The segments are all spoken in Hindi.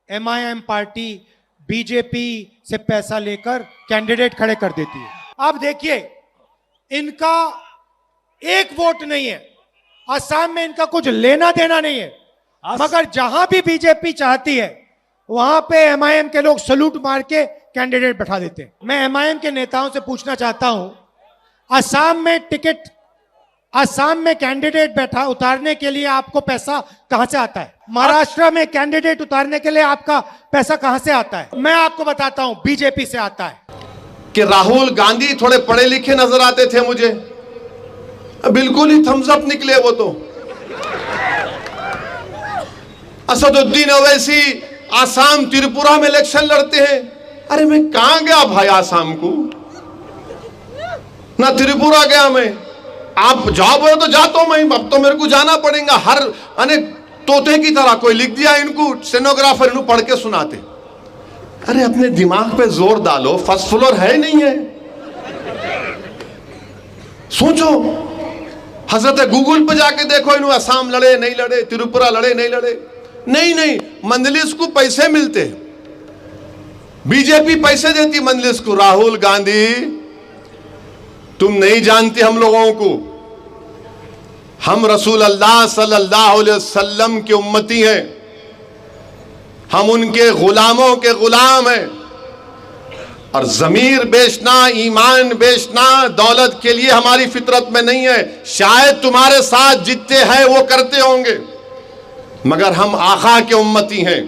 एमआईएम पार्टी बीजेपी से पैसा लेकर कैंडिडेट खड़े कर देती है। अब देखिए, इनका एक वोट नहीं है, असम में इनका कुछ लेना देना नहीं है, मगर जहां भी बीजेपी चाहती है वहां पे एमआईएम के लोग सलूट मार के कैंडिडेट बैठा देते हैं। मैं एमआईएम के नेताओं से पूछना चाहता हूं, असम में कैंडिडेट बैठा उतारने के लिए आपको पैसा कहां से आता है? महाराष्ट्र में कैंडिडेट उतारने के लिए आपका पैसा कहां से आता है? मैं आपको बताता हूं, बीजेपी से आता है। कि राहुल गांधी थोड़े पढ़े लिखे नजर आते थे मुझे, बिल्कुल ही थम्स अप निकले वो तो। असदुद्दीन ओवैसी आसाम त्रिपुरा में इलेक्शन लड़ते हैं। अरे मैं कहां गया भाई आसाम को, ना त्रिपुरा गया मैं। आप जाओ बोलो तो जाता हूं मैं, अब तो मेरे को जाना पड़ेगा। हर अनेक तोते की तरह कोई लिख दिया इनको, स्टेनोग्राफर इनको पढ़ के सुनाते। अरे अपने दिमाग पे जोर डालो, फर्स्ट फ्लोर है नहीं है? सोचो, हजरत गूगल पे जाके देखो इन्होंने असम लड़े नहीं लड़े, त्रिपुरा लड़े नहीं लड़े। नहीं, मंजलिस को पैसे मिलते, बीजेपी पैसे देती मंजलिस को। राहुल गांधी तुम नहीं जानते हम लोगों को, हम रसूल अल्लाह सल्लल्लाहु अलैहि वसल्लम के उम्मती हैं, हम उनके गुलामों के गुलाम हैं। और जमीर बेचना, ईमान बेचना दौलत के लिए हमारी फितरत में नहीं है। शायद तुम्हारे साथ जितने हैं वो करते होंगे, मगर हम आका के उम्मती हैं।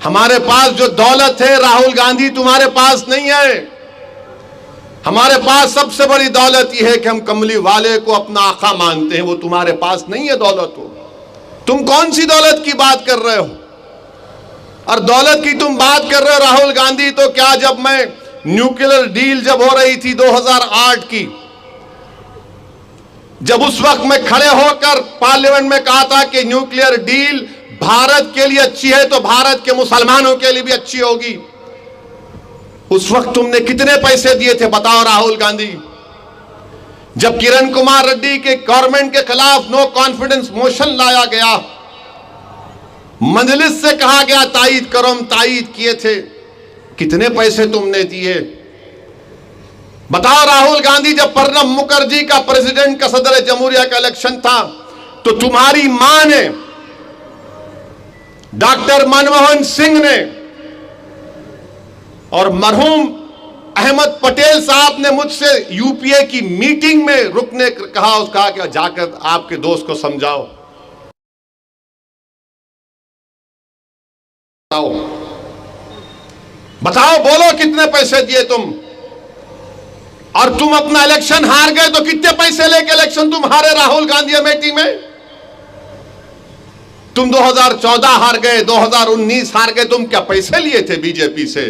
हमारे पास जो दौलत है राहुल गांधी तुम्हारे पास नहीं है। हमारे पास सबसे बड़ी दौलत यह है कि हम कमली वाले को अपना आका मानते हैं, वो तुम्हारे पास नहीं है दौलत हो। तुम कौन सी दौलत की बात कर रहे हो? और दौलत की तुम बात कर रहे हो राहुल गांधी, तो क्या जब मैं न्यूक्लियर डील जब हो रही थी 2008 की, जब उस वक्त मैं खड़े होकर पार्लियामेंट में कहा था कि न्यूक्लियर डील भारत के लिए अच्छी है तो भारत के मुसलमानों के लिए भी अच्छी होगी, उस वक्त तुमने कितने पैसे दिए थे बताओ राहुल गांधी? जब किरण कुमार रेड्डी के गवर्नमेंट के खिलाफ नो कॉन्फिडेंस मोशन लाया गया, मजलिस से कहा गया तायीद करो, हम तायीद किए थे, कितने पैसे तुमने दिए बताओ राहुल गांधी? जब प्रणब मुखर्जी का प्रेसिडेंट का सदर जमहूरिया का इलेक्शन था, तो तुम्हारी मां ने, डॉक्टर मनमोहन सिंह ने और मरहूम अहमद पटेल साहब ने मुझसे यूपीए की मीटिंग में रुकने कहा, उसका कि जाकर आपके दोस्त को समझाओ। बताओ बोलो कितने पैसे दिए तुम? और तुम अपना इलेक्शन हार गए तो कितने पैसे लेके इलेक्शन तुम हारे राहुल गांधी अमेठी में? तुम 2014 हार गए, 2019 हार गए, तुम क्या पैसे लिए थे बीजेपी से?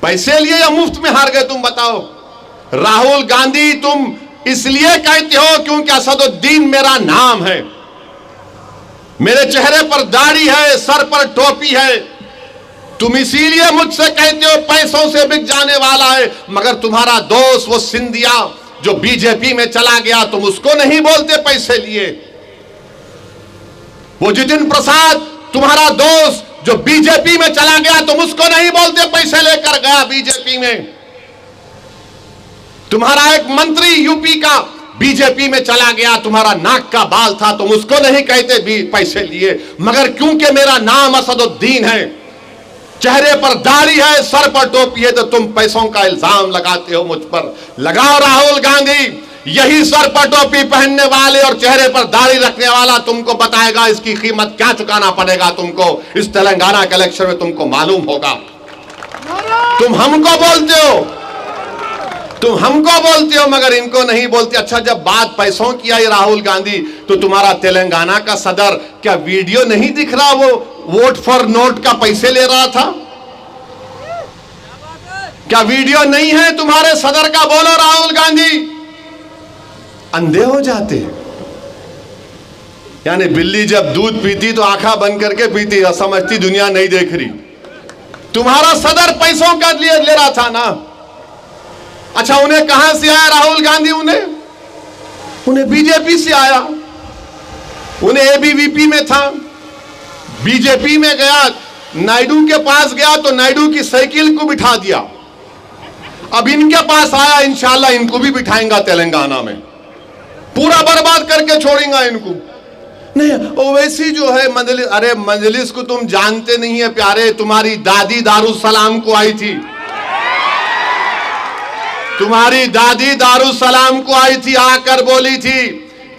पैसे लिए या मुफ्त में हार गए तुम बताओ? राहुल गांधी तुम इसलिए कहते हो क्योंकि असदुद्दीन मेरा नाम है, मेरे चेहरे पर दाढ़ी है, सर पर टोपी है, तुम इसीलिए मुझसे कहते हो पैसों से बिक जाने वाला है। मगर तुम्हारा दोस्त वो सिंधिया जो बीजेपी में चला गया, तुम उसको नहीं बोलते पैसे लिए। वो जितिन प्रसाद तुम्हारा दोस्त जो बीजेपी में चला गया, तुम उसको नहीं बोलते पैसे लेकर गया बीजेपी में। तुम्हारा एक मंत्री यूपी का बीजेपी में चला गया, तुम्हारा नाक का बाल था, तुम उसको नहीं कहते पैसे लिए। मगर क्योंकि मेरा नाम असदुद्दीन है, चेहरे पर दाढ़ी है, सर पर टोपी है, तो तुम पैसों का इल्जाम लगाते हो मुझ पर। लगाओ राहुल गांधी, यही सर पर टोपी पहनने वाले और चेहरे पर दाढ़ी रखने वाला तुमको बताएगा इसकी कीमत क्या चुकाना पड़ेगा तुमको। इस तेलंगाना के इलेक्शन में तुमको मालूम होगा। तुम हमको बोलते हो, मगर इनको नहीं बोलते। अच्छा, जब बात पैसों की आई राहुल गांधी, तो तुम्हारा तेलंगाना का सदर क्या वीडियो नहीं दिख रहा? वो वोट फॉर नोट का पैसे ले रहा था, क्या वीडियो नहीं है तुम्हारे सदर का? बोलो राहुल गांधी। अंधे हो जाते, यानी बिल्ली जब दूध पीती तो आंखा बंद करके पीती, समझती दुनिया नहीं देख रही। तुम्हारा सदर पैसों का लिए ले रहा था ना। अच्छा, उन्हें कहां से आया राहुल गांधी? उन्हें बीजेपी से आया, उन्हें एबीवीपी में था, बीजेपी में गया, नायडू के पास गया तो नायडू की साइकिल को बिठा दिया। अब इनके पास आया, इंशाल्लाह इनको भी बिठाएंगा तेलंगाना में, पूरा बर्बाद करके छोड़ेंगे इनको। नहीं, ओवैसी जो है मजलिस, अरे मजलिस को तुम जानते नहीं है प्यारे, तुम्हारी दादी दारुसलाम को आई थी, तुम्हारी दादी दारुसलाम को आई थी, आकर बोली थी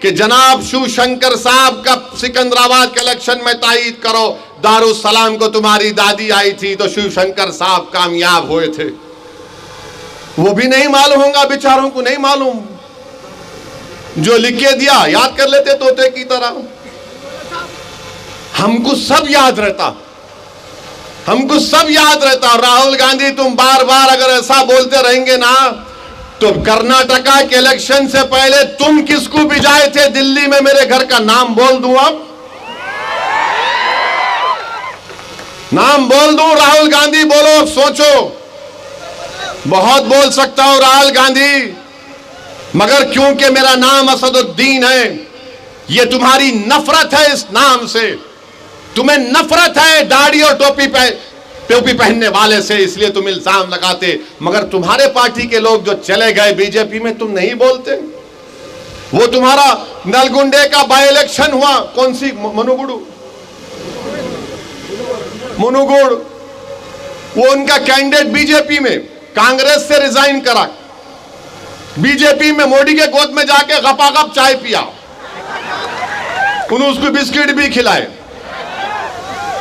कि जनाब शिवशंकर साहब का सिकंदराबाद के इलेक्शन में तायीद करो। दारुसलाम को तुम्हारी दादी आई थी तो शिवशंकर साहब कामयाब हुए थे। वो भी नहीं मालूम होगा बेचारों को, नहीं मालूम, जो लिख के दिया याद कर लेते तोते की तरह। हमको सब याद रहता, हमको सब याद रहता। राहुल गांधी तुम बार बार अगर ऐसा बोलते रहेंगे ना, तो कर्नाटका के इलेक्शन से पहले तुम किसको भिजाए थे दिल्ली में, मेरे घर का नाम बोल दूं, अब नाम बोल दूं, राहुल गांधी बोलो, सोचो, बहुत बोल सकता हूं राहुल गांधी, मगर क्योंकि मेरा नाम असदुद्दीन है, ये तुम्हारी नफरत है इस नाम से, तुम्हें नफरत है दाढ़ी और टोपी पहनने वाले से, इसलिए तुम इल्जाम लगाते। मगर तुम्हारे पार्टी के लोग जो चले गए बीजेपी में, तुम नहीं बोलते। वो तुम्हारा नलगुंडे का बाई इलेक्शन हुआ, कौन सी मुनुगुड़, वो उनका कैंडिडेट बीजेपी में कांग्रेस से रिजाइन करा, बीजेपी में मोदी के गोद में जाके गपागप चाय पिया, उन्होंने उसको बिस्किट भी खिलाए।